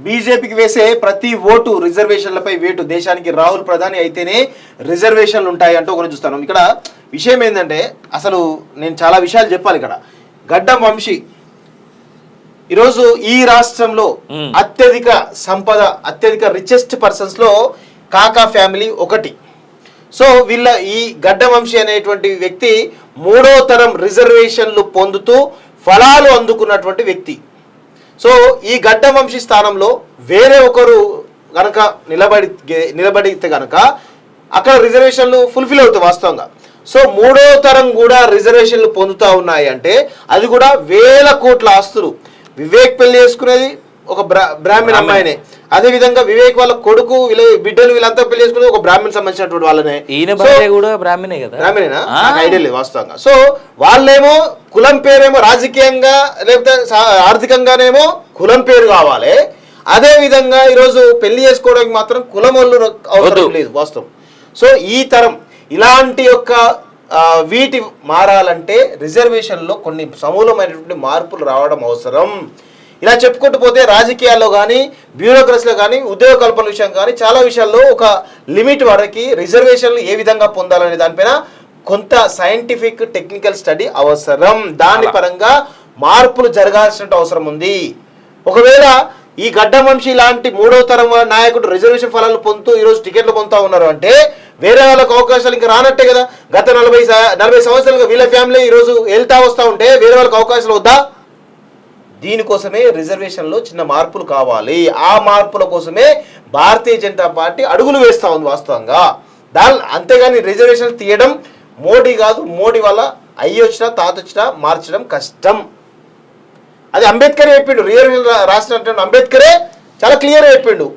బీజేపీకి వేసే ప్రతి ఓటు రిజర్వేషన్లపై వేటు, దేశానికి రాహుల్ ప్రధాని అయితేనే రిజర్వేషన్లు ఉంటాయి అంటూ ఒకటి చూస్తాను. ఇక్కడ విషయం ఏంటంటే అసలు నేను చాలా విషయాలు చెప్పాలి. ఇక్కడ గడ్డం వంశీ ఈరోజు ఈ రాష్ట్రంలో అత్యధిక సంపద, అత్యధిక రిచెస్ట్ పర్సన్స్ లో కాకా ఫ్యామిలీ ఒకటి. సో వీళ్ళ ఈ గడ్డం వంశీ అనేటువంటి వ్యక్తి 3వ తరం రిజర్వేషన్లు పొందుతూ ఫలాలు అందుకున్నటువంటి వ్యక్తి. సో ఈ గడ్డం వంశీ స్థానంలో వేరే ఒకరు కనుక నిలబడితే కనుక అక్కడ రిజర్వేషన్లు ఫుల్ఫిల్ అవుతాయి వాస్తవంగా. సో 3వ తరం కూడా రిజర్వేషన్లు పొందుతూ ఉన్నాయి అంటే అది కూడా వేల కోట్ల ఆస్తులు. వివేక్ పెళ్లి చేసుకునేది ఒక బ్రాహ్మణ అమ్మాయినే, అదే విధంగా వివేక్ వాళ్ళ కొడుకు బిడ్డలు వీళ్ళంతా పెళ్లి చేసుకునేది ఒక బ్రాహ్మణ్ సంబంధించినటువంటి వాళ్ళనే. బ్రాహ్మణేనా నాకు ఐడియా లేదు వాస్తవంగా. సో వాళ్ళేమో కులం పేరేమో రాజకీయంగా లేకపోతే ఆర్థికంగానేమో కులం పేరు కావాలి, అదే విధంగా ఈరోజు పెళ్లి చేసుకోవడానికి మాత్రం కులం వాళ్ళు అవసరం లేదు వాస్తవం. సో ఈ తరం ఇలాంటి యొక్క వీటి మారాలంటే రిజర్వేషన్లో కొన్ని సమూలమైనటువంటి మార్పులు రావడం అవసరం. ఇలా చెప్పుకుంటూ పోతే రాజకీయాల్లో కానీ బ్యూరోక్రసీలో కానీ ఉద్యోగ కల్పన విషయం కానీ చాలా విషయాల్లో ఒక లిమిట్ వరకు రిజర్వేషన్లు ఏ విధంగా పొందాలనే దానిపైన కొంత సైంటిఫిక్ టెక్నికల్ స్టడీ అవసరం. దాని పరంగా మార్పులు జరగాల్సిన అవసరం ఉంది. ఒకవేళ ఈ గడ్డం వంశీ లాంటి 3వ తరం నాయకుడు రిజర్వేషన్ ఫలాలు పొందుతూ ఈరోజు టికెట్లు పొందుతూ ఉన్నారు అంటే వేరే వాళ్ళకు అవకాశాలు ఇంకా రానట్టే కదా. గత 40 సంవత్సరాలుగా వీళ్ళ ఫ్యామిలీ ఈరోజు వెళ్తా వస్తూ ఉంటే వేరే వాళ్ళకి అవకాశాలు వద్దా? దీనికోసమే రిజర్వేషన్లో చిన్న మార్పులు కావాలి. ఆ మార్పుల కోసమే భారతీయ జనతా పార్టీ అడుగులు వేస్తూ ఉంది వాస్తవంగా. అంతేగాని రిజర్వేషన్ తీయడం మోడీ కాదు, మోడీ వల్ల అయ్యి వచ్చినా తాత వచ్చినా మార్చడం కష్టం. అది అంబేద్కర్ చెప్పిండు. రిజర్వేషన్ రాష్ట్రం అంటే అంబేద్కరే చాలా క్లియర్గా చెప్పిండు.